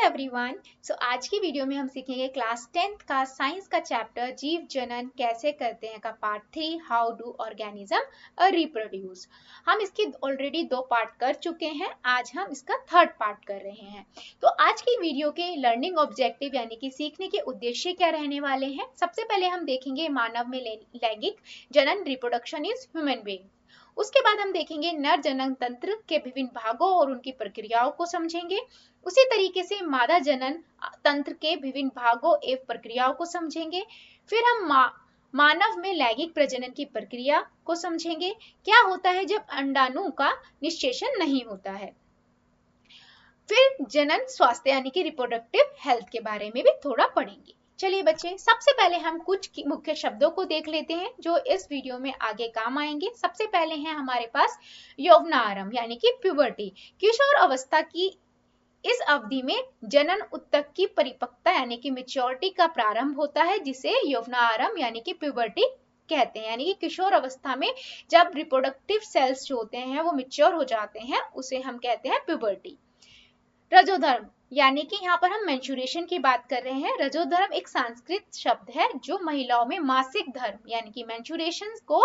Everyone. आज की video में हम सीखेंगे क्लास 10th का साइंस का चैप्टर जीव जनन कैसे करते हैं का part 3 how do organism reproduce. हम इसकी ऑलरेडी 2 पार्ट कर चुके हैं, आज हम इसका 3rd पार्ट कर रहे हैं। तो आज की वीडियो के लर्निंग ऑब्जेक्टिव यानी कि सीखने के उद्देश्य क्या रहने वाले हैं। सबसे पहले हम देखेंगे मानव में लैंगिक जनन रिप्रोडक्शन इज ह्यूमन बीइंग। उसके बाद हम देखेंगे नर जनन तंत्र के विभिन्न भागों और उनकी प्रक्रियाओं को समझेंगे। उसी तरीके से मादा जनन तंत्र के विभिन्न भागों एवं प्रक्रियाओं को समझेंगे। फिर हम मानव में लैंगिक प्रजनन की प्रक्रिया को समझेंगे, क्या होता है जब अंडाणु का निषेचन नहीं होता है। फिर जनन स्वास्थ्य यानी कि रिप्रोडक्टिव हेल्थ के बारे में भी थोड़ा पढ़ेंगे। चलिए बच्चे, सबसे पहले हम कुछ मुख्य शब्दों को देख लेते हैं जो इस वीडियो में आगे काम आएंगे। सबसे पहले है हमारे पास यौवनारंभ यानी कि प्यूबर्टी। किशोर अवस्था की इस अवधि में जनन उत्तक की परिपक्वता यानी कि मैच्योरिटी का प्रारंभ होता है, जिसे यौवनारंभ यानी कि प्यूबर्टी कहते हैं। यानी कि किशोर अवस्था में जब रिप्रोडक्टिव सेल्स जो होते हैं वो मैच्योर हो जाते हैं, उसे हम कहते हैं प्यूबर्टी। रजोधर्म यानी कि यहाँ पर हम मेंस्ट्रुएशन की बात कर रहे हैं। रजोधर्म एक संस्कृत शब्द है जो महिलाओं में मासिक धर्म यानी कि मेंस्ट्रुएशन को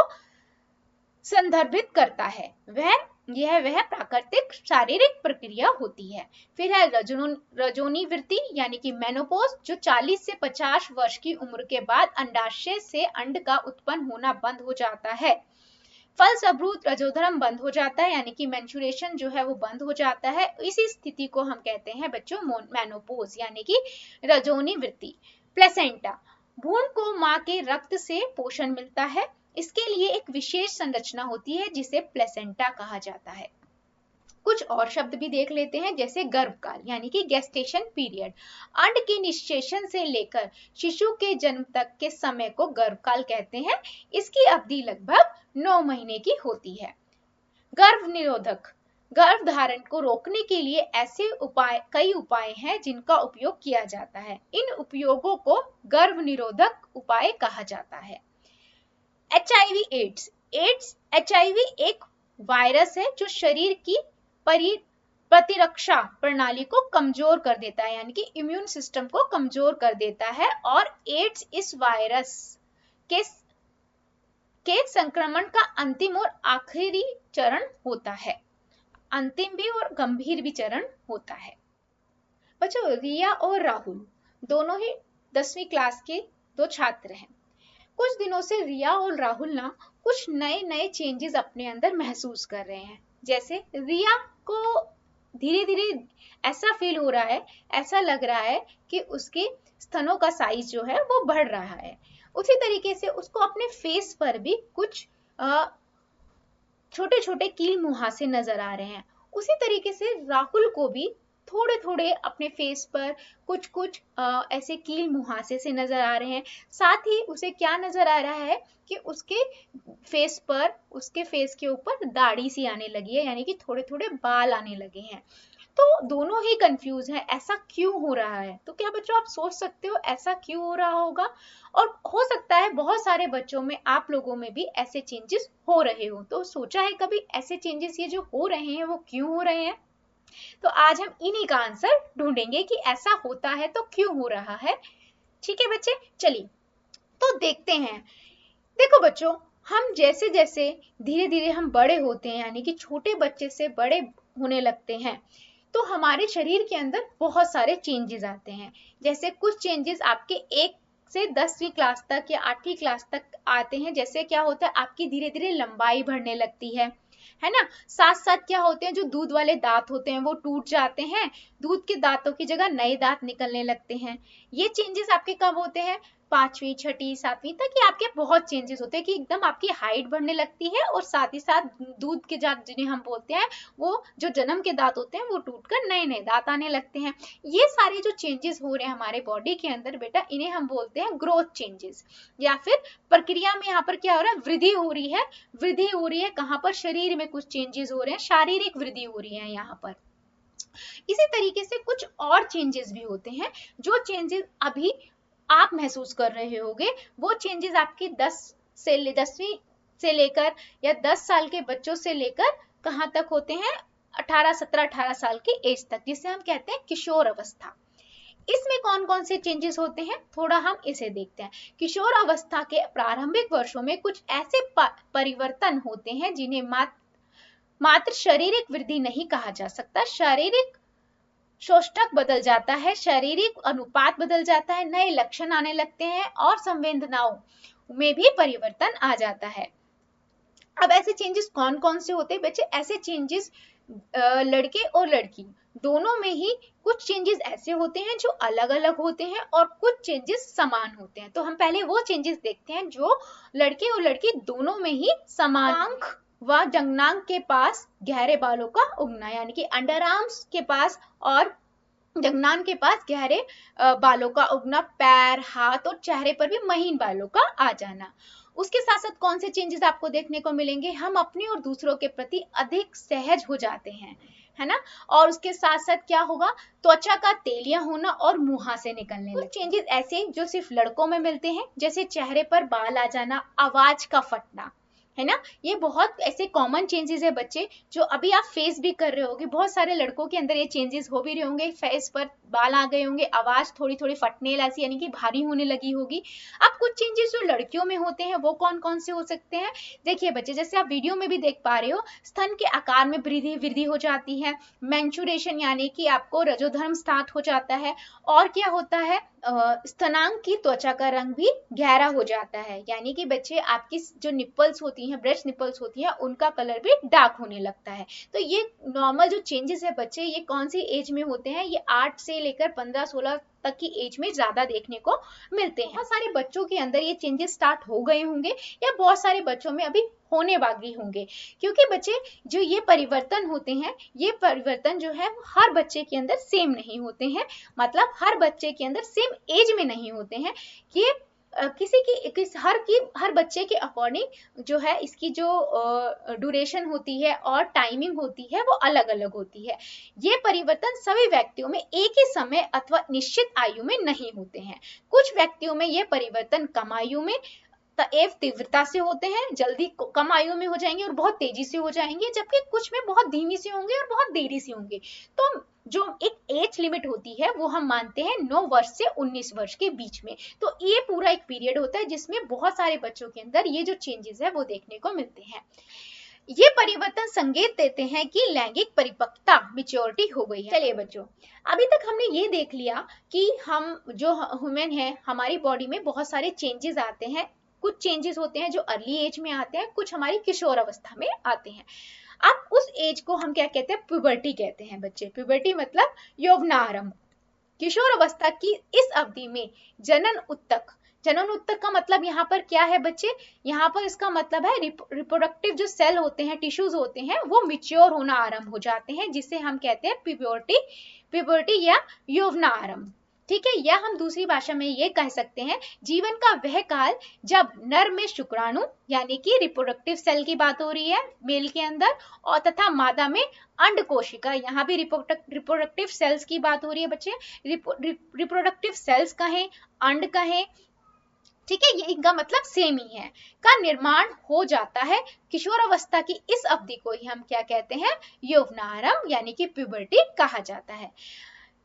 संदर्भित करता है। वह प्राकृतिक शारीरिक प्रक्रिया होती है। फिर है रजोनी वृत्ति यानी कि मेनोपॉज, जो 40 से 50 वर्ष की उम्र के बाद अंडाशय से अंड का उत्पन्न होना बंद हो जाता है। फलस्वरूप रजोधर्म बंद हो जाता है यानी कि मेंस्ट्रुएशन जो है वो बंद हो जाता है। इसी स्थिति को हम कहते हैं बच्चों मेनोपॉज यानी कि रजोनी वृत्ति। प्लेसेंटा, भ्रूण को मां के रक्त से पोषण मिलता है। इसके लिए एक विशेष संरचना होती है जिसे प्लेसेंटा कहा जाता है। कुछ और शब्द भी देख लेते हैं, जैसे गर्भकाल यानी कि गेस्टेशन पीरियड। अंड के निषेचन से लेकर शिशु के जन्म तक के समय को गर्भकाल कहते हैं। इसकी अवधि लगभग 9 महीने की होती है। गर्भ निरोधक, गर्भ धारण को रोकने के लिए ऐसे कई उपाय हैं जिनका उपयोग किया जाता है। इन उपयोगों को गर्भ निरोधक उपाय कहा जाता है। HIV एड्स HIV एक वायरस है जो शरीर की प्रतिरक्षा प्रणाली को कमजोर कर देता है यानी कि इम्यून सिस्टम को कमजोर कर देता है, और एड्स इस वायरस के संक्रमण का अंतिम और आखिरी चरण होता है। अंतिम भी और गंभीर भी चरण होता है। बच्चों, रिया और राहुल दोनों ही 10वीं क्लास के 2 छात्र हैं। कुछ दिनों से रिया और राहुल ना कुछ नए चेंजेस अपने अंदर महसूस कर रहे हैं। जैसे रिया को धीरे धीरे ऐसा फील हो रहा है, ऐसा लग रहा है कि उसके स्तनों का साइज जो है वो बढ़ रहा है। उसी तरीके से उसको अपने फेस पर भी कुछ छोटे छोटे कील मुहासे नजर आ रहे हैं। उसी तरीके से राहुल को भी थोड़े थोड़े अपने फेस पर कुछ ऐसे कील मुहासे से नजर आ रहे हैं। साथ ही उसे क्या नजर आ रहा है कि उसके फेस के ऊपर दाढ़ी सी आने लगी है यानी कि थोड़े थोड़े बाल आने लगे हैं। तो दोनों ही कंफ्यूज है, ऐसा क्यों हो रहा है। तो क्या बच्चों आप सोच सकते हो ऐसा क्यों हो रहा होगा, और हो सकता है बहुत सारे बच्चों में, आप लोगों में भी ऐसे चेंजेस हो रहे हो। तो सोचा है कभी ऐसे चेंजेस ये जो हो रहे हैं वो क्यों हो रहे हैं। तो आज हम इन्हीं का आंसर ढूंढेंगे कि ऐसा होता है तो क्यों हो रहा है। ठीक है बच्चे, चलिए तो देखते हैं। देखो बच्चों, हम जैसे जैसे धीरे धीरे हम बड़े होते हैं यानी कि छोटे बच्चे से बड़े होने लगते हैं, तो हमारे शरीर के अंदर बहुत सारे चेंजेस आते हैं। जैसे कुछ चेंजेस आपके 1 से 10वीं क्लास तक या 8वीं क्लास तक आते हैं। जैसे क्या होता है, आपकी धीरे धीरे लंबाई बढ़ने लगती है ना। साथ साथ क्या होते हैं, जो दूध वाले दांत होते हैं वो टूट जाते हैं, दूध के दांतों की जगह नए दांत निकलने लगते हैं। ये चेंजेस आपके कब होते हैं, 5वीं 6वीं 7वीं तक। ये आपके बहुत चेंजेस होते हैं कि एकदम आपकी हाइट बढ़ने लगती है, और साथ ही साथ दूध के दांत जिन्हें हम बोलते हैं, वो जो जन्म के दांत होते हैं वो टूटकर नए नए दांत आने लगते हैं। ये सारे जो चेंजेस हो रहे हैं हमारे बॉडी के अंदर बेटा, इन्हें हम बोलते हैं ग्रोथ चेंजेस, या फिर प्रक्रिया में यहाँ पर क्या हो रहा है, वृद्धि हो रही है। कहाँ पर, शरीर में कुछ चेंजेस हो रहे हैं, शारीरिक वृद्धि हो रही है यहाँ पर। इसी तरीके से कुछ और चेंजेस भी होते हैं, जो चेंजेस अभी आप महसूस कर रहे होंगे। वो चेंजेस आपकी 10वीं से लेकर या 10 साल के बच्चों से लेकर कहाँ तक होते हैं, 17-18 साल की एज तक, जिसे हम कहते हैं किशोर अवस्था। इसमें कौन कौन से चेंजेस होते हैं थोड़ा हम इसे देखते हैं। किशोर अवस्था के प्रारंभिक वर्षों में कुछ ऐसे परिवर्तन होते हैं जिन्हें मात्र शारीरिक वृद्धि नहीं कहा जा सकता। शारीरिक शोष्ठक बदल जाता है, शारीरिक अनुपात बदल जाता है, नए लक्षण आने लगते हैं और संवेदनाओं में भी परिवर्तन आ जाता है। अब ऐसे चेंजेस कौन कौन से होते हैं बच्चे? ऐसे चेंजेस लड़के और लड़की दोनों में ही कुछ चेंजेस ऐसे होते हैं जो अलग अलग होते हैं और कुछ चेंजेस समान होते हैं। तो हम पहले वो चेंजेस देखते हैं जो लड़के और लड़की दोनों में ही समान। आंख व जंघनांग के पास गहरे बालों का उगना, यानी कि अंडर आर्म्स के पास और जंघनांग के पास गहरे बालों का उगना, पैर, हाथ और चेहरे पर भी महीन बालों का आ जाना। उसके साथ साथ कौन से चेंजेस आपको देखने को मिलेंगे? हम अपने और दूसरों के प्रति अधिक सहज हो जाते हैं, है ना। और उसके साथ साथ क्या होगा? त्वचा का तेलिया होना और मुहासे निकलने लगते। कुछ चेंजेस ऐसे जो सिर्फ लड़कों में मिलते हैं, जैसे चेहरे पर बाल आ जाना, आवाज का फटना, है ना। ये बहुत ऐसे कॉमन चेंजेस है बच्चे जो अभी आप फेस भी कर रहे होगे। बहुत सारे लड़कों के अंदर ये चेंजेस हो भी रहे होंगे, फेस पर बाल आ गए होंगे, आवाज थोड़ी थोड़ी फटने लगी, यानी कि भारी होने लगी होगी। अब कुछ चेंजेस जो लड़कियों में होते हैं वो कौन कौन से हो सकते हैं? देखिए बच्चे, जैसे आप वीडियो में भी देख पा रहे हो, स्तन के आकार में वृद्धि हो जाती है, मेंस्ट्रुएशन यानी कि आपको रजोधर्म स्टार्ट हो जाता है, और क्या होता है, स्तनांग की त्वचा का रंग भी गहरा हो जाता है, यानी कि बच्चे आपकी जो निप्पल्स होती हैं, ब्रेस्ट निप्पल्स होती हैं, उनका कलर भी डार्क होने लगता है। तो ये नॉर्मल जो चेंजेस है बच्चे, ये कौन सी एज में होते हैं? ये 8 से लेकर 15-16 तक की एज में ज्यादा देखने को मिलते हैं। बहुत सारे बच्चों के अंदर ये चेंजेस स्टार्ट हो गए होंगे या बहुत सारे बच्चों में अभी होने बाकी होंगे, क्योंकि बच्चे जो ये परिवर्तन होते हैं, ये परिवर्तन जो है हर बच्चे के अंदर सेम नहीं होते हैं, मतलब हर बच्चे के अंदर सेम एज में नहीं होते हैं। ये हर बच्चे के अकॉर्डिंग जो है इसकी जो ड्यूरेशन होती है और टाइमिंग होती है वो अलग अलग होती है। ये परिवर्तन सभी व्यक्तियों में एक ही समय अथवा निश्चित आयु में नहीं होते हैं। कुछ व्यक्तियों में ये परिवर्तन कम आयु में एवं तीव्रता से होते हैं, जल्दी कम आयु में हो जाएंगे और बहुत तेजी से हो जाएंगे, जबकि कुछ में बहुत धीमी से होंगे और बहुत देरी से होंगे। तो जो एक एज लिमिट होती है वो हम मानते हैं 9 वर्ष से 19 वर्ष के बीच में। तो ये पूरा एक पीरियड होता है जिसमें बहुत सारे बच्चों के अंदर ये जो चेंजेस है वो देखने को मिलते हैं। ये परिवर्तन संकेत देते हैं कि लैंगिक परिपक्वता मैच्योरिटी हो गई है। चलिए बच्चों, अभी तक हमने ये देख लिया कि हम जो ह्यूमन है, हमारी बॉडी में बहुत सारे चेंजेस आते हैं। कुछ चेंजेस होते हैं जो अर्ली एज में आते हैं, कुछ हमारी किशोर अवस्था में आते हैं। अब उस एज को हम क्या कहते हैं? प्यूबर्टी कहते हैं बच्चे। प्यूबर्टी मतलब यौवनारंभ। किशोर अवस्था की इस अवधि में जनन उत्तक का मतलब यहाँ पर क्या है बच्चे? यहाँ पर इसका मतलब है रिप्रोडक्टिव जो सेल होते हैं, टिश्यूज होते हैं, वो मिच्योर होना आरंभ हो जाते हैं, जिसे हम कहते हैं प्यूबर्टी या यौवनारंभ। ठीक है, या हम दूसरी भाषा में ये कह सकते हैं जीवन का वह काल जब नर में शुक्राणु यानी कि रिप्रोडक्टिव सेल की बात हो रही है मेल के अंदर, और तथा मादा में अंड कोशिका, यहाँ भी रिप्रोडक्टिव सेल्स की बात हो रही है बच्चे। रिप्रोडक्टिव सेल्स कहें, अंड कहें, ठीक है, ये इनका मतलब सेम ही है, का निर्माण हो जाता है। किशोर अवस्था की इस अवधि को ही हम क्या कहते हैं? यौवनारंभ यानी कि प्यूबर्टी कहा जाता है।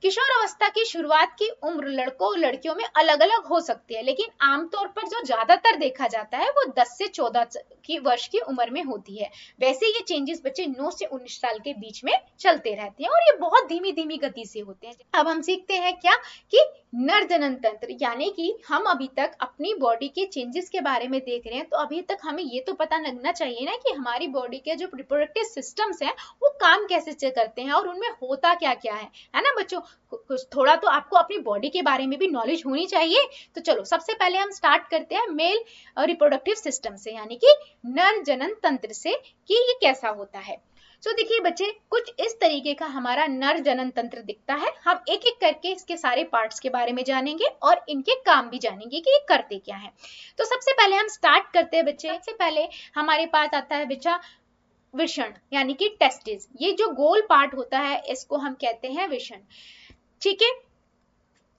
किशोर अवस्था की शुरुआत की उम्र लड़कों और लड़कियों में अलग अलग हो सकती है, लेकिन आमतौर पर जो ज्यादातर देखा जाता है वो 10 से 14 वर्ष की उम्र में होती है। वैसे ये चेंजेस बच्चे 9 से 19 साल के बीच में चलते रहते हैं और ये बहुत धीमी धीमी गति से होते हैं। अब हम सीखते हैं क्या कि नर जनन तंत्र, यानी कि हम अभी तक अपनी बॉडी के चेंजेस के बारे में देख रहे हैं, तो अभी तक हमें ये तो पता लगना चाहिए ना कि हमारी बॉडी के जो रिप्रोडक्टिव सिस्टम्स हैं वो काम कैसे करते हैं और उनमें होता क्या क्या है ना बच्चों। कुछ थोड़ा तो आपको अपनी बॉडी के बारे में भी नॉलेज होनी चाहिए। तो चलो सबसे पहले हम स्टार्ट करते हैं मेल रिप्रोडक्टिव सिस्टम से, यानी कि नर जनन तंत्र से, कि ये कैसा होता है। तो देखिए बच्चे, कुछ इस तरीके का हमारा नर जनन तंत्र दिखता है। हम एक एक करके इसके सारे पार्ट्स के बारे में जानेंगे और इनके काम भी जानेंगे कि ये करते क्या है। तो सबसे पहले हम स्टार्ट करते हैं बच्चे। सबसे पहले हमारे पास आता है बच्चा वृषण यानी कि टेस्टिस। ये जो गोल पार्ट होता है इसको हम कहते हैं वृषण, ठीक है।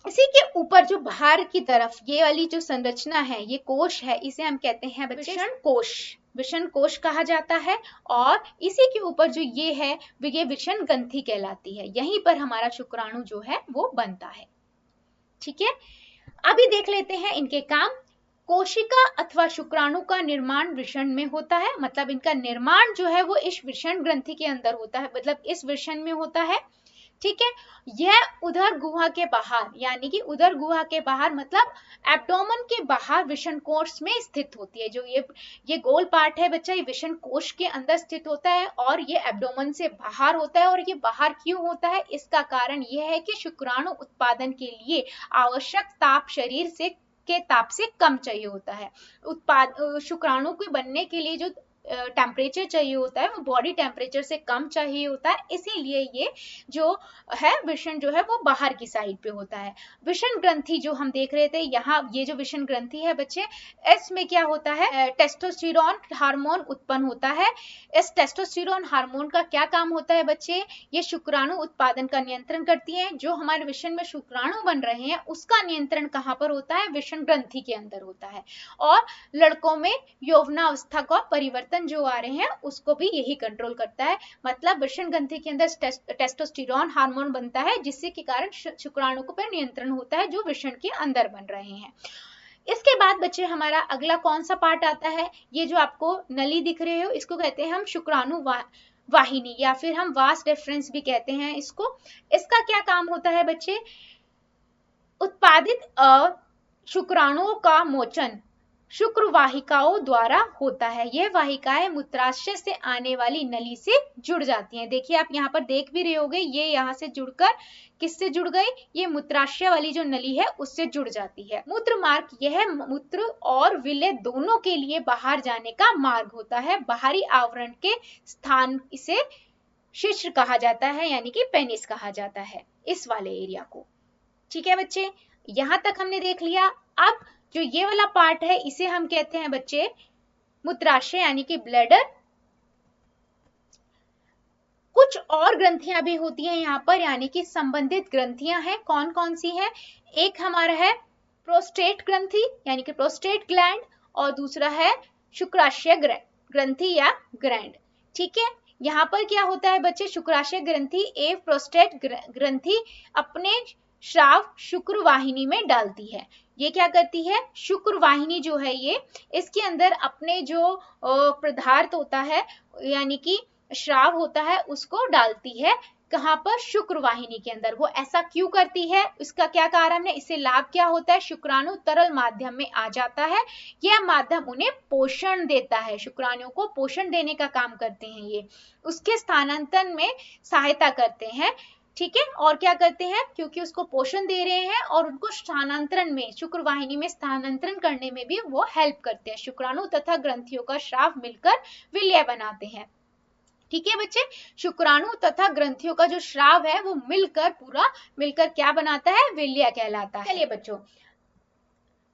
इसी के ऊपर जो बाहर की तरफ ये वाली जो संरचना है, ये कोश है, इसे हम कहते हैं वृषण कोश। वृषण कोश कहा जाता है। और इसी के ऊपर जो ये है ये वृषण ग्रंथि कहलाती है। यहीं पर हमारा शुक्राणु जो है वो बनता है। ठीक है, अभी देख लेते हैं इनके काम। कोशिका अथवा शुक्राणु का निर्माण वृषण में होता है, मतलब इनका निर्माण जो है वो इस वृषण ग्रंथि के अंदर होता है, मतलब इस वृषण में होता है। ठीक है, यह उदर गुहा के बाहर, यानी कि उदर गुहा के बाहर मतलब एब्डोमेन के बाहर वृषण कोश में स्थित होती है। जो ये गोल पार्ट है बच्चा, ये वृषण कोश के अंदर स्थित होता है और ये एब्डोमेन से बाहर होता है। और ये बाहर क्यों होता है, इसका कारण यह है कि शुक्राणु उत्पादन के लिए आवश्यक ताप शरीर से के ताप से कम चाहिए होता है। शुक्राणु के बनने के लिए जो टेम्परेचर चाहिए होता है वो बॉडी टेम्परेचर से कम चाहिए होता है, इसीलिए ये जो है वृषण जो है वो बाहर की साइड पे होता है। वृषण ग्रंथि जो हम देख रहे थे यहाँ, ये जो वृषण ग्रंथि है बच्चे, इसमें क्या होता है, टेस्टोस्टेरोन हार्मोन उत्पन्न होता है। इस टेस्टोस्टेरोन हार्मोन का क्या काम होता है बच्चे, ये शुक्राणु उत्पादन का नियंत्रण करती है। जो हमारे वृषण में शुक्राणु बन रहे हैं उसका नियंत्रण कहाँ पर होता है, वृषण ग्रंथि के अंदर होता है। और लड़कों में यौवनावस्था का परिवर्तन जो आ रहे हैं उसको भी यही कंट्रोल करता है। मतलब वृषण ग्रंथि के अंदर टेस्टोस्टेरोन हार्मोन बनता है जिससे के कारण शुक्राणु पर नियंत्रण होता है जो वृषण के अंदर बन रहे हैं। इसके बाद बच्चे हमारा अगला कौन सा पार्ट आता है, ये जो आपको नली दिख रहे हो इसको कहते हैं हम शुक्राणु वाहिनी, या फिर हम वास डिफरेंस भी कहते हैं इसको। इसका क्या काम होता है बच्चे, उत्पादित शुक्राणुओं का मोचन शुक्र वाहिकाओं द्वारा होता है। यह वाहिकाएं मूत्राशय से आने वाली नली से जुड़ जाती हैं। देखिए आप यहाँ पर देख भी रहे होगे, ये यहाँ से जुड़कर किससे जुड़ गई, ये मूत्राशय वाली जो नली है उससे जुड़ जाती है। मूत्र मार्ग यह मूत्र और विलय दोनों के लिए बाहर जाने का मार्ग होता है। बाहरी आवरण के स्थान इसे शिश्र कहा जाता है, यानी कि पेनिस कहा जाता है इस वाले एरिया को। ठीक है बच्चे, यहां तक हमने देख लिया। अब जो ये वाला पार्ट है इसे हम कहते हैं बच्चे मूत्राशय, यानी कि ब्लैडर। कुछ और ग्रंथियां भी होती हैं यहाँ पर, यानी कि संबंधित ग्रंथियां हैं। कौन कौन सी हैं, एक हमारा है प्रोस्टेट ग्रंथि यानी कि प्रोस्टेट ग्लैंड, और दूसरा है शुक्राशय ग्रंथि या ग्लैंड। ठीक है, यहाँ पर क्या होता है बच्चे, शुक्राशय ग्रंथि एवं प्रोस्टेट ग्रंथि अपने स्राव शुक्र वाहिनी में डालती है। ये क्या करती है, शुक्र वाहिनी जो है ये, इसके अंदर अपने जो पदार्थ होता है यानी कि स्राव होता है उसको डालती है। कहाँ पर, शुक्र वाहिनी के अंदर। वो ऐसा क्यों करती है, इसका क्या कारण है, इससे लाभ क्या होता है, शुक्राणु तरल माध्यम में आ जाता है। यह माध्यम उन्हें पोषण देता है, शुक्राणुओं को पोषण देने का काम करते हैं ये, उसके स्थानांतरण में सहायता करते हैं। ठीक है, और क्या करते हैं, क्योंकि उसको पोषण दे रहे हैं और उनको स्थानांतरण में, शुक्र वाहिनी में स्थानांतरण करने में भी वो हेल्प करते हैं। शुक्राणु तथा ग्रंथियों का स्राव मिलकर विलय बनाते हैं। ठीक है बच्चे, शुक्राणु तथा ग्रंथियों का जो स्राव है वो मिलकर क्या बनाता है, विलय कहलाता है। चलिए बच्चों,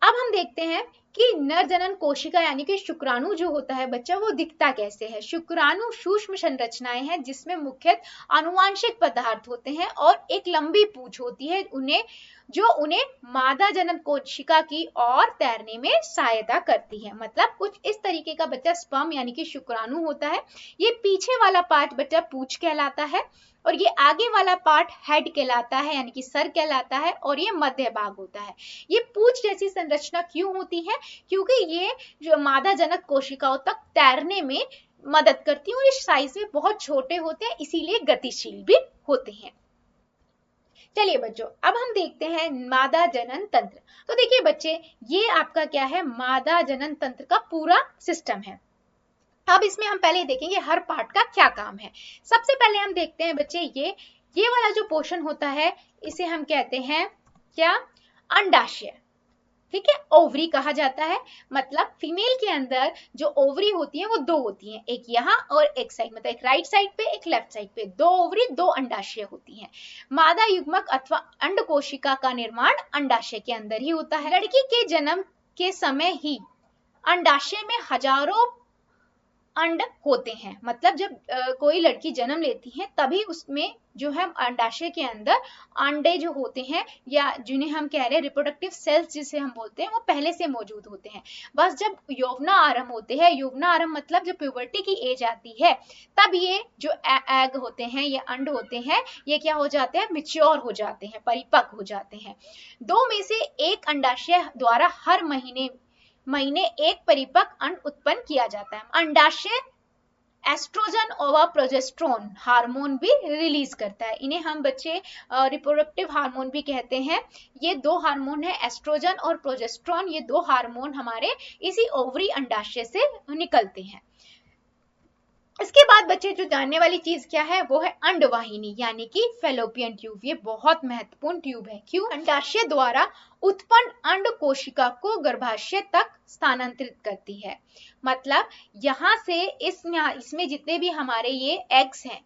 अब हम देखते हैं कि नर जनन कोशिका यानी कि शुक्राणु जो होता है बच्चा, वो दिखता कैसे है। शुक्राणु सूक्ष्म संरचनाएं हैं जिसमें मुख्यतः आनुवांशिक पदार्थ होते हैं और एक लंबी पूंछ होती है उन्हें मादा जनन कोशिका की ओर तैरने में सहायता करती है। मतलब कुछ इस तरीके का बच्चा स्पर्म यानी कि शुक्राणु होता है। ये पीछे वाला पार्ट बच्चा पूंछ कहलाता है और ये आगे वाला पार्ट हेड कहलाता है यानी कि सर कहलाता है, और ये मध्य भाग होता है। ये पूंछ जैसी संरचना क्यों होती है, क्योंकि ये जो मादा जनक कोशिकाओं तक तैरने में मदद करती है और इस साइज में बहुत छोटे होते हैं, इसीलिए गतिशील भी होते हैं। चलिए बच्चों, अब हम देखते हैं मादा जनन तंत्र। तो देखिए बच्चे, ये आपका क्या है, मादा जनन तंत्र का पूरा सिस्टम है। अब इसमें हम पहले देखेंगे हर पार्ट का क्या काम है। सबसे पहले हम देखते हैं बच्चे, ये वाला जो पोर्शन होता है इसे हम कहते हैं क्या, अंडाशय। ठीक है, ओवरी कहा जाता है। मतलब फीमेल के अंदर जो ओवरी होती है वो दो होती हैं, एक यहाँ और एक साइड, मतलब एक राइट साइड पे एक लेफ्ट साइड पे, दो ओवरी दो अंडाशय होती हैं। मादा युग्मक अथवा अंड कोशिका का निर्माण अंडाशय के अंदर ही होता है। लड़की के जन्म के समय ही अंडाशय में हजारों अंड होते हैं। मतलब जब कोई लड़की जन्म लेती है तभी उसमें जो है अंडाशय के अंदर अंडे जो होते हैं या जिन्हें हम कह रहे हैं रिप्रोडक्टिव सेल्स जिसे हम बोलते हैं वो पहले से मौजूद होते हैं। बस जब यौवना आरंभ होते हैं, यौवना आरंभ मतलब जब प्यूबर्टी की एज आती है तब ये जो एग होते हैं या अंड होते हैं ये क्या हो जाते हैं, मिच्योर हो जाते हैं, परिपक्व हो जाते हैं। दो में से एक अंडाशय द्वारा हर महीने एक परिपक्व अंड उत्पन्न किया जाता है। अंडाशय एस्ट्रोजन और प्रोजेस्ट्रोन हार्मोन भी रिलीज करता है। इन्हें हम बच्चे रिप्रोडक्टिव हार्मोन भी कहते हैं। ये दो हार्मोन है एस्ट्रोजन और प्रोजेस्ट्रोन, ये दो हार्मोन हमारे इसी ओवरी अंडाशय से निकलते हैं। इसके बाद बच्चे जो जानने वाली चीज क्या है वो है अंडवाहिनी यानी कि फेलोपियन ट्यूब। ये बहुत महत्वपूर्ण ट्यूब है। क्यों? अंडाशय द्वारा उत्पन्न अंड कोशिका को गर्भाशय तक स्थानांतरित करती है। मतलब यहाँ से इसमें जितने भी हमारे ये एग्स हैं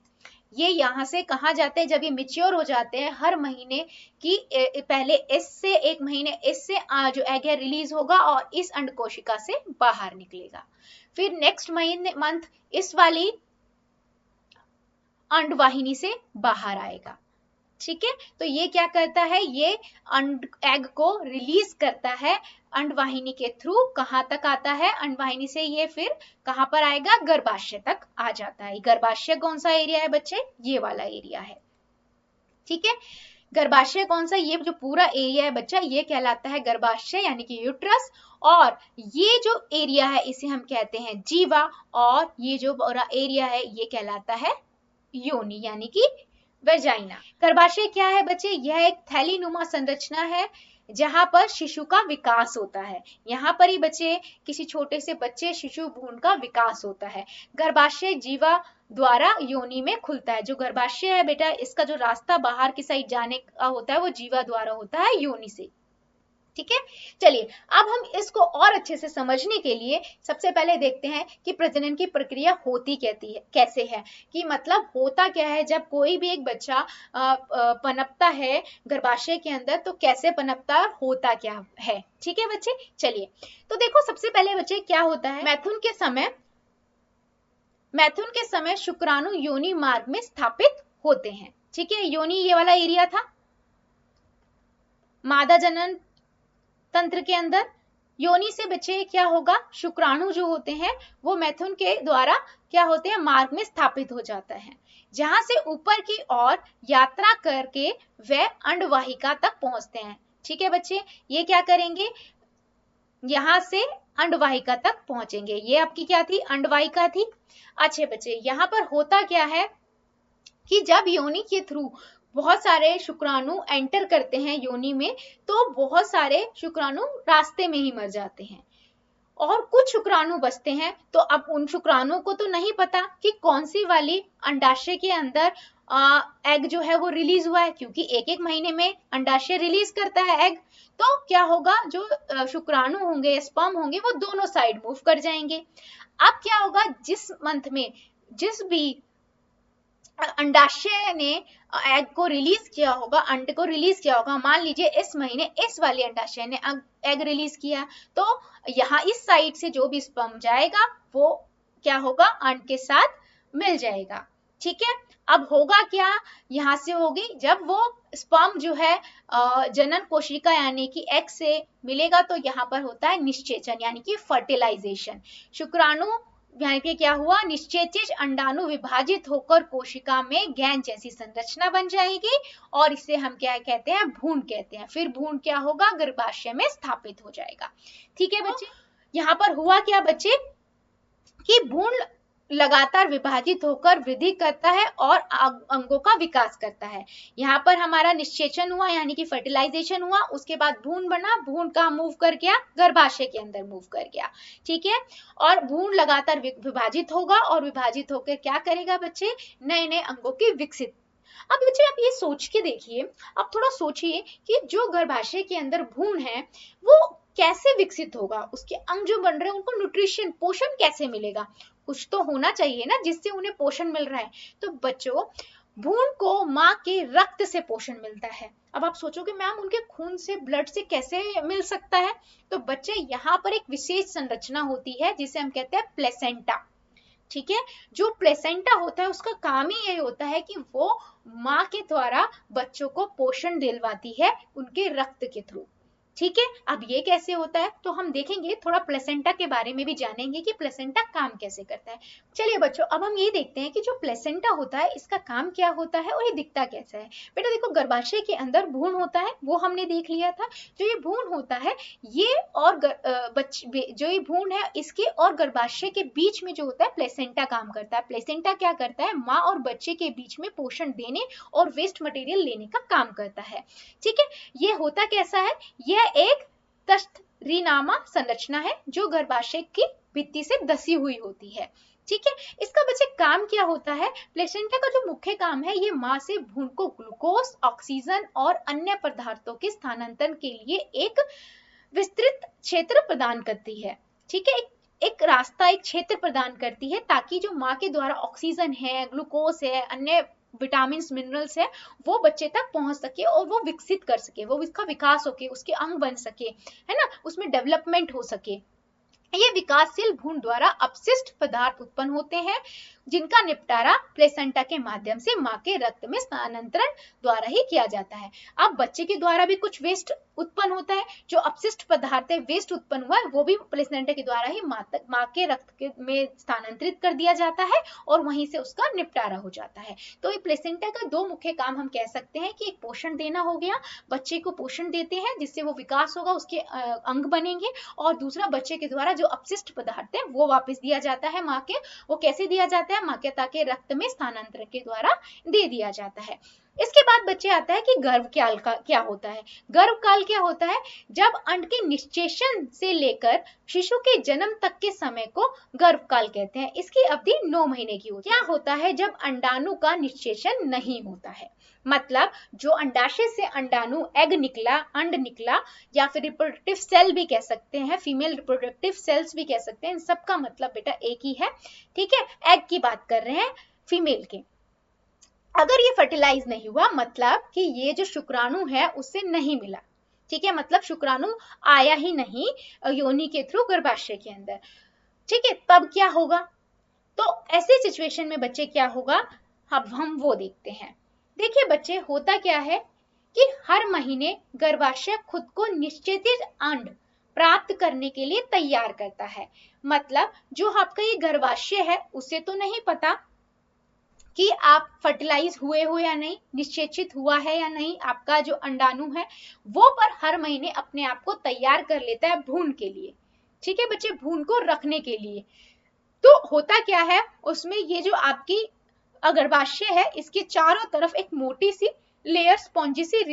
ये यहाँ से कहाँ जाते हैं, जब ये मेच्योर हो जाते हैं हर महीने की पहले इससे एक महीने इससे जो एग है रिलीज होगा और इस अंड कोशिका से बाहर निकलेगा। फिर नेक्स्ट मंथ इस वाली अंडवाहिनी से बाहर आएगा। ठीक है, तो ये क्या करता है, ये एग को रिलीज करता है अंडवाहिनी के थ्रू। कहाँ तक आता है, अंडवाहिनी से ये फिर कहाँ पर आएगा, गर्भाशय तक आ जाता है। गर्भाशय कौन सा एरिया है बच्चे, ये वाला एरिया है। ठीक है, गर्भाशय कौन सा, ये जो पूरा एरिया है बच्चा ये कहलाता है गर्भाशय यानी कि यूट्रस। और ये जो एरिया है इसे हम कहते हैं जीवा, और ये जो पूरा एरिया है ये कहलाता है योनि यानी कि वेजाइना। गर्भाशय क्या है बच्चे, यह एक थैलीनुमा संरचना है जहां पर शिशु का विकास होता है। यहाँ पर ही बच्चे किसी छोटे से बच्चे शिशु भ्रूण का विकास होता है। गर्भाशय जीवा द्वारा योनि में खुलता है। जो गर्भाशय है बेटा इसका जो रास्ता बाहर की साइड जाने का होता है वो जीवा द्वारा होता है, योनि से। ठीक है, चलिए अब हम इसको और अच्छे से समझने के लिए सबसे पहले देखते हैं कि प्रजनन की प्रक्रिया होती कैसे है, कि मतलब होता क्या है जब कोई भी एक बच्चा पनपता है गर्भाशय के अंदर, तो कैसे पनपता है, होता क्या है। ठीक है बच्चे, चलिए तो देखो सबसे पहले बच्चे क्या होता है, मैथुन के समय शुक्राणु योनि मार्ग में स्थापित होते हैं। ठीक है, योनि ये वाला एरिया था मादा जनन तंत्र के अंदर। योनि से बच्चे क्या होगा, शुक्राणु जो होते हैं वो मैथुन के द्वारा क्या होते हैं, मार्ग में स्थापित हो जाता है, जहां से ऊपर की ओर यात्रा करके वे अंडवाहिका तक पहुंचते हैं। ठीक है बच्चे, ये क्या करेंगे, यहां से अंडवाहिका तक पहुंचेंगे। ये आपकी क्या थी, अंडवाहिका थी। अच्छे बच्चे, यहाँ पर होता क्या है कि जब योनि के थ्रू बहुत सारे शुक्राणु एंटर करते हैं योनि में, तो बहुत सारे शुक्राणु रास्ते में ही मर जाते हैं और कुछ शुक्राणु बचते हैं। तो अब उन शुक्राणुओं को तो नहीं पता कि कौन सी वाली अंडाशय के अंदर एग जो है वो रिलीज हुआ है, क्योंकि एक एक महीने में अंडाशय रिलीज करता है एग। तो क्या होगा, जो शुक्राणु होंगे स्पर्म होंगे वो दोनों साइड मूव कर जाएंगे। अब क्या होगा, जिस मंथ में जिस भी अंडाशय ने एग को रिलीज किया होगा, अंड को रिलीज किया होगा, मान लीजिए इस महीने इस वाले अंडाशय ने एग रिलीज किया, तो यहाँ इस साइड से जो भी स्पर्म जाएगा वो क्या होगा, अंड के साथ मिल जाएगा। ठीक है, अब होगा क्या, यहाँ से होगी जब वो स्पर्म जो है जनन कोशिका यानी कि एग से मिलेगा, तो यहाँ पर होता है निषेचन यानी कि फर्टिलाइजेशन। शुक्राणु यानी कि क्या हुआ, निषेचित अंडाणु विभाजित होकर कोशिका में गेंद जैसी संरचना बन जाएगी और इसे हम क्या कहते हैं, भ्रूण कहते हैं। फिर भ्रूण क्या होगा, गर्भाशय में स्थापित हो जाएगा। ठीक है बच्चे, यहाँ पर हुआ क्या बच्चे कि भ्रूण लगातार विभाजित होकर वृद्धि करता है और अंगों का विकास करता है। यहाँ पर हमारा निषेचन हुआ यानी कि फर्टिलाइजेशन हुआ, उसके बाद भ्रूण बना, भ्रूण कहाँ मूव कर गया, गर्भाशय के अंदर मूव कर गया। ठीक है, और भ्रूण लगातार विभाजित होगा और विभाजित होकर क्या करेगा बच्चे, नए नए अंगों की विकसित। अब बच्चे आप ये सोच के देखिए, आप थोड़ा सोचिए कि जो गर्भाशय के अंदर भ्रूण है वो कैसे विकसित होगा, उसके अंग जो बन रहे हैं उनको न्यूट्रिशन पोषण कैसे मिलेगा, कुछ तो होना चाहिए ना जिससे उन्हें पोषण मिल रहा है। तो बच्चों भ्रूण को माँ के रक्त से पोषण मिलता है। अब आप सोचोगे मैम उनके खून से, ब्लड से कैसे मिल सकता है, तो बच्चे यहाँ पर एक विशेष संरचना होती है जिसे हम कहते हैं प्लेसेंटा। ठीक है। जो प्लेसेंटा होता है उसका काम ही ये होता है कि वो माँ के द्वारा बच्चों को पोषण दिलवाती है उनके रक्त के थ्रू। ठीक है, अब ये कैसे होता है तो हम देखेंगे, थोड़ा प्लेसेंटा के बारे में भी जानेंगे कि प्लेसेंटा काम कैसे करता है। चलिए बच्चों, अब हम ये देखते हैं कि जो प्लेसेंटा होता है इसका काम क्या होता है और ये दिखता कैसा है। बेटा देखो, गर्भाशय के अंदर भ्रूण होता है, वो हमने देख लिया था। जो ये भ्रूण होता है ये और जो ये भ्रूण है इसके और गर्भाशय के बीच में जो होता है प्लेसेंटा काम करता है। प्लेसेंटा क्या करता है, माँ और बच्चे के बीच में पोषण देने और वेस्ट मटेरियल लेने का काम करता है। ठीक है, ये होता कैसा है, यह एक तस्थरीनामा संरचना है जो गर्भाशय की भित्ति से दसी हुई होती है। ठीक है, इसका बच्चे काम क्या होता है, प्लेसेंटा का जो मुख्य काम है ये माँ से भ्रूण को ग्लूकोज, ऑक्सीजन और अन्य पदार्थों के स्थानांतरण के लिए एक विस्तृत क्षेत्र प्रदान करती है। ठीक है, एक रास्ता, एक क्षेत्र प्रदान करती है ताकि जो माँ के द्वारा ऑक्सीजन है, ग्लूकोज है, अन्य विटामिन मिनरल्स है, वो बच्चे तक पहुंच सके और वो विकसित कर सके, वो इसका विकास होके उसके अंग बन सके, है ना, उसमें डेवलपमेंट हो सके। ये विकासशील भ्रूण द्वारा अपशिष्ट पदार्थ उत्पन्न होते हैं जिनका निपटारा प्लेसेंटा के माध्यम से माँ के रक्त में स्थानांतरण द्वारा ही किया जाता है। अब बच्चे के द्वारा भी कुछ वेस्ट उत्पन्न होता है, जो अपशिष्ट पदार्थ है, वेस्ट उत्पन्न हुआ है, वो भी प्लेसेंटा के द्वारा ही माँ के रक्त में स्थानांतरित कर दिया जाता है और वहीं से उसका निपटारा हो जाता है। तो ये प्लेसेंटा का दो मुख्य काम हम कह सकते हैं कि एक पोषण देना हो गया, बच्चे को पोषण देते हैं जिससे वो विकास होगा, उसके अंग बनेंगे, और दूसरा बच्चे के द्वारा जो अपशिष्ट पदार्थ है वो वापस दिया जाता है माँ के। वो कैसे दिया जाता है, माता के रक्त में स्थानांतरण के द्वारा दे दिया जाता है। इसके बाद बच्चे आता है कि गर्भकाल का क्या होता है। गर्भकाल क्या होता है, जब अंड के निषेचन से लेकर शिशु के जन्म तक के समय को गर्भकाल कहते हैं। इसकी अवधि 9 महीने की होती है। क्या होता है जब अंडाणु का निषेचन नहीं होता है, मतलब जो अंडाशय से अंडाणु, एग निकला, अंड निकला, या फिर रिप्रोडक्टिव सेल भी कह सकते हैं, फीमेल रिप्रोडक्टिव सेल्स भी कह सकते हैं, इन सबका मतलब बेटा एक ही है। ठीक है, एग की बात कर रहे हैं फीमेल के। अगर ये फर्टिलाइज नहीं हुआ, मतलब कि ये जो शुक्राणु है उससे नहीं मिला, ठीक है, मतलब शुक्राणु आया ही नहीं योनि के थ्रू गर्भाशय के अंदर, ठीक है, तब क्या होगा। तो ऐसे सिचुएशन में बच्चे क्या होगा, अब हम वो देखते हैं। देखिए बच्चे, होता क्या है कि हर महीने गर्भाशय खुद को निश्चित अंड प्राप्त करने के लिए तैयार करता है। मतलब जो आपका ये गर्भाशय है उसे तो नहीं पता कि आप फर्टिलाइज हुए हो या नहीं, निषेचित हुआ है या नहीं, आपका जो अंडाणु है वो पर हर महीने अपने आप को तैयार कर लेता है भ्रूण के लिए। ठीक है बच्चे, भ्रूण को रखने के लिए। तो होता क्या है उसमें, ये जो आपकी गर्भाशय है इसके चारों तरफ एक मोटी सी लेयर, स्पॉन्जी सी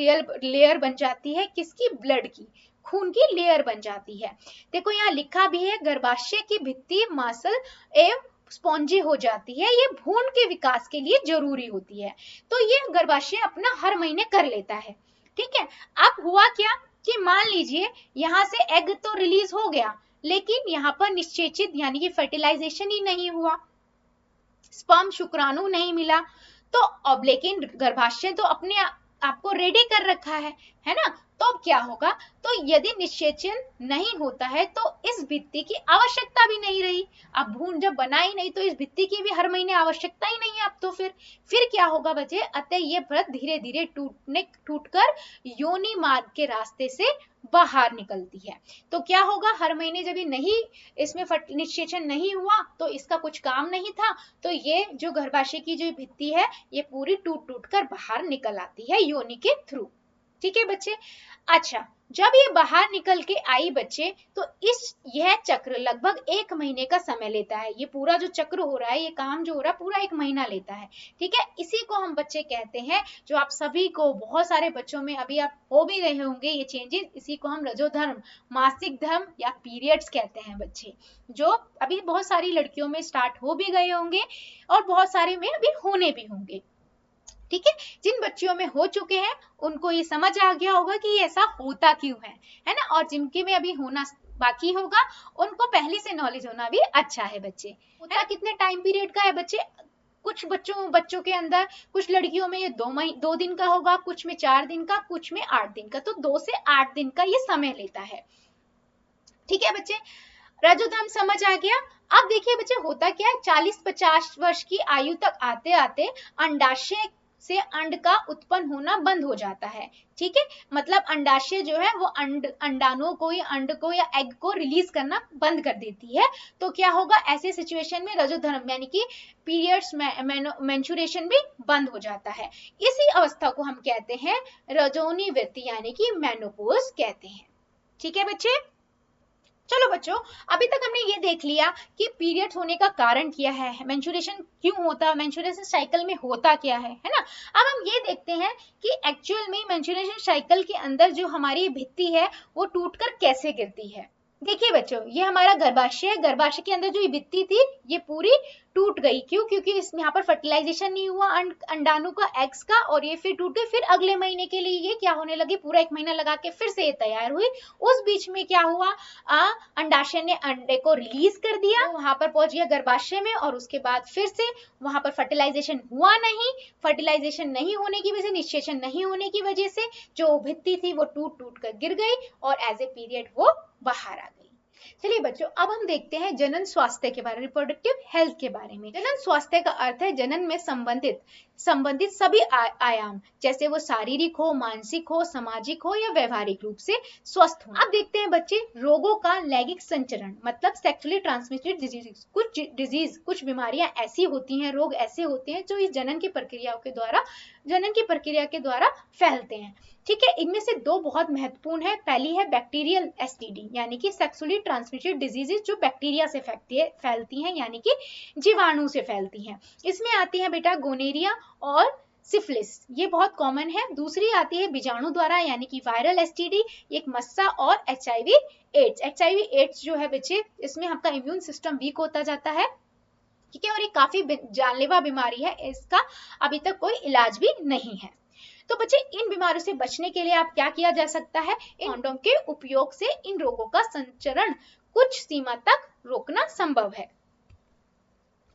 लेयर बन जाती है, किसकी, ब्लड की, खून की लेयर बन जाती है। देखो यहाँ लिखा भी है, गर्भाशय की भित्ति मांसल एवं स्पॉन्जी हो जाती है, ये भ्रूण के विकास के लिए जरूरी होती है। तो ये गर्भाशय अपना हर महीने कर लेता है। ठीक है, अब हुआ क्या कि मान लीजिए यहाँ से एग तो रिलीज हो गया, लेकिन यहाँ पर निषेचित यानी कि फर्टिलाइजेशन ही नहीं हुआ, स्पर्म शुक्राणु नहीं मिला। तो अब लेकिन गर्भाशय तो अपने आपको रेडी कर रखा है ना, तो अब क्या होगा, तो यदि निषेचन नहीं होता है तो इस भित्ति की आवश्यकता भी नहीं रही। अब भ्रूण जब बना ही नहीं तो इस भित्ति की भी हर महीने आवश्यकता ही नहीं है अब तो फिर क्या होगा बच्चे, अतः ये व्रत धीरे धीरे टूटकर योनि मार्ग के रास्ते से बाहर निकलती है। तो क्या होगा, हर महीने जब ये नहीं, इसमें निषेचन नहीं हुआ तो इसका कुछ काम नहीं था, तो ये जो गर्भाशय की जो भित्ति है ये पूरी टूट कर बाहर निकल आती है योनि के थ्रू। ठीक है बच्चे, अच्छा जब ये बाहर निकल के आई बच्चे, तो यह चक्र लगभग 1 महीने का समय लेता है। ये पूरा जो चक्र हो रहा है, ये काम जो हो रहा है पूरा 1 महीना लेता है। ठीक है, इसी को हम बच्चे कहते हैं, जो आप सभी को, बहुत सारे बच्चों में अभी आप हो भी रहे होंगे ये चेंजेस, इसी को हम रजोधर्म, मासिक धर्म या पीरियड्स कहते हैं बच्चे, जो अभी बहुत सारी लड़कियों में स्टार्ट हो भी गए होंगे और बहुत सारे में अभी होने भी होंगे। ठीक है, जिन बच्चियों में हो चुके हैं उनको ये समझ आ गया होगा कि ये ऐसा होता क्यों है ना, और जिनके में अभी होना बाकी होगा उनको पहले से नॉलेज होना भी अच्छा है बच्चे। होता कितने टाइम पीरियड का है बच्चे, कुछ बच्चों के अंदर, कुछ लड़कियों में ये 2 दिन का होगा, कुछ में 4 दिन का, कुछ में 8 दिन का, तो 2 से 8 दिन का ये समय लेता है। ठीक है बच्चे, रजोधर्म समझ आ गया। अब देखिए बच्चे होता क्या है, 40-50 वर्ष की आयु तक आते आते अंडाशय से अंड का उत्पन्न होना बंद हो जाता है। ठीक है, मतलब अंडाशय जो है वो अंडाणुओं को या अंड को या एग को रिलीज करना बंद कर देती है। तो क्या होगा, ऐसे सिचुएशन में रजोधर्म यानी कि पीरियड्स मेंस्ट्रुएशन भी बंद हो जाता है। इसी अवस्था को हम कहते हैं रजोनिवृत्ति यानी कि मेनोपॉज कहते हैं। ठीक है बच्चे, चलो बच्चों, अभी तक हमने ये देख लिया कि पीरियड्स होने का कारण क्या है, मेंस्ट्रुएशन क्यों होता है, मेंस्ट्रुएशन साइकिल में होता क्या है ना। अब हम ये देखते हैं कि एक्चुअल में मेंस्ट्रुएशन साइकिल के अंदर जो हमारी भित्ति है वो टूटकर कैसे गिरती है। देखिए बच्चों, ये हमारा गर्भाशय है, गर्भाशय के अंदर जो भित्ति थी ये पूरी टूट गई। क्यों? क्योंकि इसमें यहाँ पर फर्टिलाइजेशन नहीं हुआ अंडाणु का, एग्स का, और ये फिर टूट गई। फिर अगले महीने के लिए ये क्या होने लगी, पूरा 1 महीना लगा के फिर से ये तैयार हुई। उस बीच में क्या हुआ, अंडाशय ने अंडे को रिलीज कर दिया, वहां पर पहुंच गया गर्भाशय में, और उसके बाद फिर से वहां पर फर्टिलाइजेशन हुआ नहीं। फर्टिलाइजेशन नहीं होने की वजह से, निषेचन नहीं होने की वजह से जो भित्ति थी वो टूट टूट कर गिर गई और एज ए पीरियड वो बाहर आ गई। चलिए बच्चों, अब हम देखते हैं जनन स्वास्थ्य के बारे में, रिप्रोडक्टिव हेल्थ के बारे में। जनन स्वास्थ्य का अर्थ है जनन में संबंधित सभी आयाम, जैसे वो शारीरिक हो, मानसिक हो, सामाजिक हो या व्यवहारिक रूप से स्वस्थ हो। अब देखते हैं बच्चे रोगों का लैंगिक संचरण, मतलब सेक्सुअली ट्रांसमिटेड डिजीज। कुछ बीमारियां ऐसी होती हैं, रोग ऐसे होते हैं जो इस जनन की प्रक्रिया के द्वारा फैलते हैं। ठीक है, इनमें से 2 बहुत महत्वपूर्ण है। पहली है बैक्टीरियल एसटीडी यानी कि सेक्सुअली ट्रांसमिटेड डिजीजेस, जो बैक्टीरिया से फैलती हैं यानी कि जीवाणु से फैलती हैं। इसमें आती है बेटा गोनेरिया और सिफिलिस, ये बहुत कॉमन है। दूसरी आती है बीजाणु द्वारा यानी कि वायरल एसटीडी, एक मस्सा और एचआईवी एड्स। एचआईवी एड्स जो है बच्चे, इसमें आपका इम्यून सिस्टम वीक होता जाता है। ठीक है, और ये काफी जानलेवा बीमारी है, इसका अभी तक कोई इलाज भी नहीं है। तो बच्चे, इन बीमारियों से बचने के लिए आप क्या किया जा सकता है, कंडोम के उपयोग से इन रोगों का संचरण कुछ सीमा तक रोकना संभव है।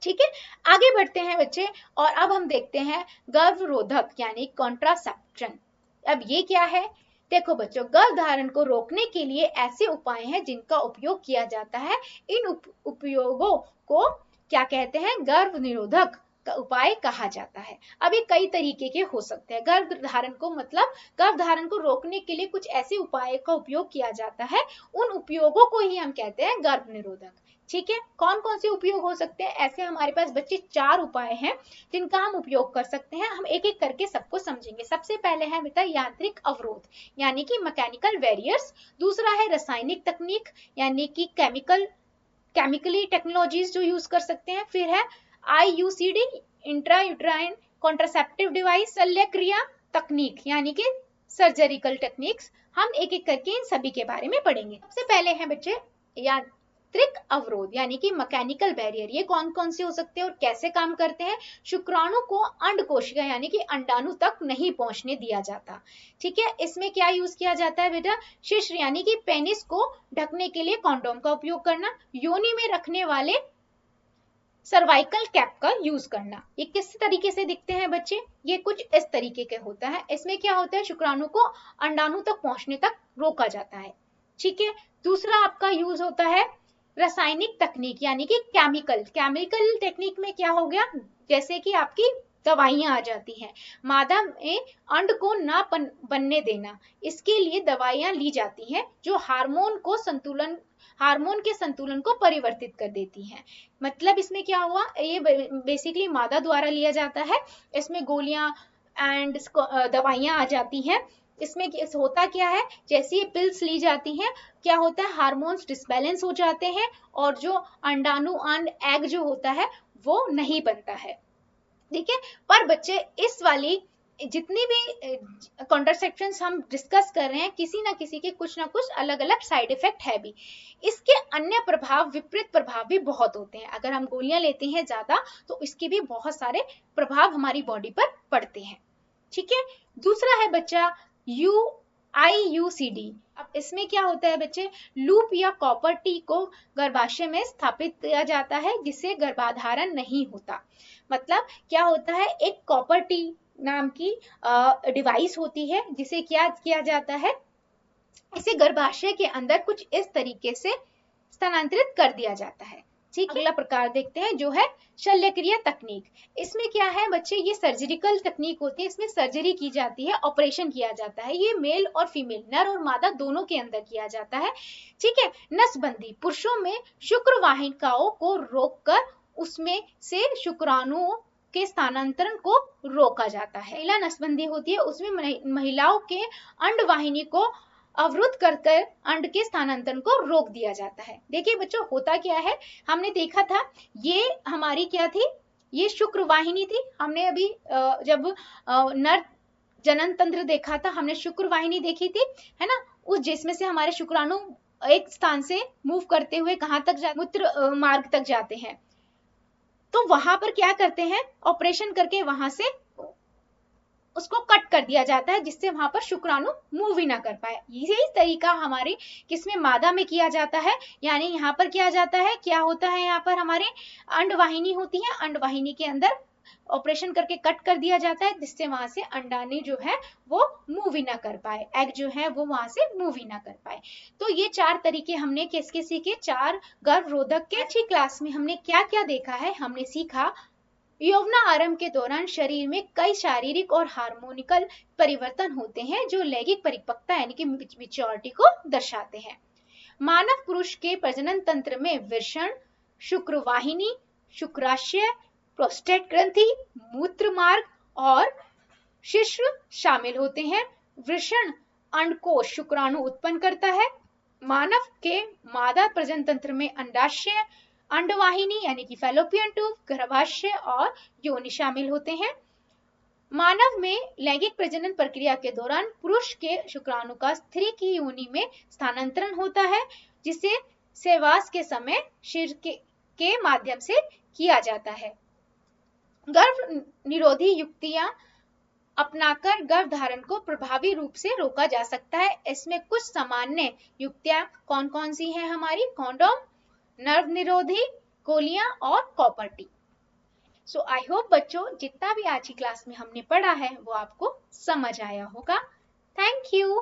ठीक है, आगे बढ़ते हैं बच्चे, और अब हम देखते हैं गर्भरोधक यानी कॉन्ट्रासेप्शन। अब ये क्या है, देखो बच्चों, गर्भधारण को रोकने के लिए ऐसे उपाय हैं जिनका उपयोग किया जाता है। इन उपयोगों को क्या कहते हैं, गर्भ निरोधक का उपाय कहा जाता है। अब ये कई तरीके के हो सकते हैं। गर्भधारण को मतलब गर्भधारण को रोकने के लिए कुछ ऐसे उपाय का उपयोग किया जाता है, उन उपयोगों को ही हम कहते हैं गर्भ निरोधक। ठीक है, कौन कौन से उपयोग हो सकते हैं, ऐसे हमारे पास बच्चे 4 उपाय हैं जिनका हम उपयोग कर सकते हैं। हम एक एक करके सबको समझेंगे। सबसे पहले है बेटा यांत्रिक अवरोध यानी कि मैकेनिकल बैरियर्स। दूसरा है रासायनिक तकनीक यानी कि केमिकली टेक्नोलॉजीज जो यूज कर सकते हैं। फिर है IUCD इंट्रायूट्राइन कॉन्ट्रासेप्टिव डिवाइस, शल्य क्रिया तकनीक यानी कि सर्जरिकल टेक्निक्स। हम एक एक करके इन सभी के बारे में पढ़ेंगे। सबसे पहले है बच्चे यांत्रिक अवरोध यानी कि मैकेनिकल बैरियर। ये कौन कौन से हो सकते हैं और कैसे काम करते हैं। शुक्राणु को अंड कोशिका यानी कि अंडाणु तक नहीं पहुंचने दिया जाता। ठीक है, इसमें क्या यूज किया जाता है बेटा, शिश्न यानी कि पेनिस को ढकने के लिए कॉन्डोम का उपयोग करना। योनि में रखने वाले सर्वाइकल कैप का यूज करना। ये किस तरीके से दिखते हैं बच्चे, ये कुछ इस तरीके के होता है। इसमें क्या होता है, शुक्राणु को अंडाणु तक पहुंचने तक रोका जाता है। ठीक है, दूसरा आपका यूज होता है रासायनिक तकनीक यानी कि केमिकल टेक्निक में क्या हो गया, जैसे कि आपकी दवाइयां आ जाती हैं। मादा में अंड को ना बनने देना, इसके लिए दवाइयां ली जाती हैं जो हार्मोन के संतुलन को परिवर्तित कर देती हैं। मतलब इसमें क्या हुआ, ये बेसिकली मादा द्वारा लिया जाता है। इसमें गोलियां एंड दवाइयां आ जाती हैं। इसमें होता क्या है, जैसे ये पिल्स ली जाती हैं, क्या होता है, हार्मोन्स डिसबैलेंस हो जाते हैं और जो अंडाणु अंड एग जो होता है वो नहीं बनता है। ठीक है, पर बच्चे इस वाली जितनी भी कॉन्ट्रासेप्शंस हम डिस्कस कर रहे हैं, किसी ना किसी के कुछ ना कुछ अलग अलग साइड इफेक्ट है भी। इसके अन्य प्रभाव, विपरीत प्रभाव भी बहुत होते हैं। अगर हम गोलियां लेते हैं ज्यादा तो इसके भी बहुत सारे प्रभाव हमारी बॉडी पर पड़ते हैं। ठीक है, दूसरा है बच्चा IUCD। अब इसमें क्या होता है बच्चे, लूप या कॉपर टी को गर्भाशय में स्थापित किया जाता है जिससे गर्भाधारण नहीं होता। मतलब क्या होता है, एक कॉपर टी नाम की डिवाइस होती है जिसे क्या किया जाता है, इसे गर्भाशय के अंदर कुछ इस तरीके से स्थानांतरित कर दिया जाता है। ठीक है, अगला प्रकार देखते हैं जो है शल्यक्रिया तकनीक। इसमें क्या है बच्चे, ये सर्जिकल तकनीक होती है, इसमें सर्जरी की जाती है, ऑपरेशन किया जाता है। ये मेल और फीमेल, नर और मादा दोनों के अंदर किया जाता है। ठीक है, नसबंदी, पुरुषों में शुक्र वाहिकाओं को रोककर उसमें से शुक्राणुओं के स्थानांतरण को रोका जाता है। महिला नसबंदी होती है, उसमें महिलाओं के अंडवाहिनी को अवरुद्ध करके अंड के स्थानांतरण को रोक दिया जाता है। देखिए बच्चों, होता क्या है, हमने देखा था ये हमारी क्या थी, ये शुक्र वाहिनी थी। हमने अभी जब नर जनन तंत्र देखा था, हमने शुक्र वाहिनी देखी थी, है ना, उस जिसमें से हमारे शुक्राणु एक स्थान से मूव करते हुए कहां तक जाते, मूत्र मार्ग तक जाते हैं। तो वहां पर क्या करते हैं, ऑपरेशन करके वहां से उसको कट कर दिया जाता है, जिससे वहां पर शुक्राणु मूव ही ना कर पाए। यही तरीका हमारे किसमें, मादा में किया जाता है। यानी यहाँ पर किया जाता है, क्या होता है, यहाँ पर हमारे अंडवाहिनी होती है, अंडवाहिनी के अंदर ऑपरेशन करके कट कर दिया जाता है, जिससे वहां से अंडाणु जो है वो मूव ही ना कर पाए, एग जो है वो वहां से मूव ही ना कर पाए। तो ये 4 तरीके हमने किसके सीखे, 4 गर्भरोधक के। अच्छी क्लास में हमने क्या क्या देखा है, हमने सीखा यौवना आरंभ के दौरान शरीर में कई शारीरिक और हार्मोनिकल परिवर्तन होते हैं जो लैंगिक परिपक्वता यानी कि मैच्योरिटी को दर्शाते हैं। मानव पुरुष के प्रजनन तंत्र में वृषण, शुक्रवाहिनी, शुक्राशय, प्रोस्टेट ग्रंथि, मूत्र मार्ग और शिश्न शामिल होते हैं। वृषण अंडकोश शुक्राणु उत्पन्न करता है। मानव के मादा प्रजनन तंत्र में अंडाशय, अंडवाहिनी यानी कि फैलोपियन ट्यूब, गर्भाशय और योनि शामिल होते हैं। मानव में लैंगिक प्रजनन प्रक्रिया के दौरान पुरुष के शुक्राणु का स्त्री की योनि में स्थानांतरण होता है, जिसे सहवास के समय शीर के माध्यम से किया जाता है। गर्भ निरोधी युक्तियां अपनाकर गर्भधारण को प्रभावी रूप से रोका जा सकता है। इसमें कुछ सामान्य युक्तियां कौन कौन सी हैं हमारी, कॉन्डोम, नर्व निरोधी गोलियां और copper T. So I hope बच्चों जितना भी आज की क्लास में हमने पढ़ा है वो आपको समझ आया होगा। Thank you.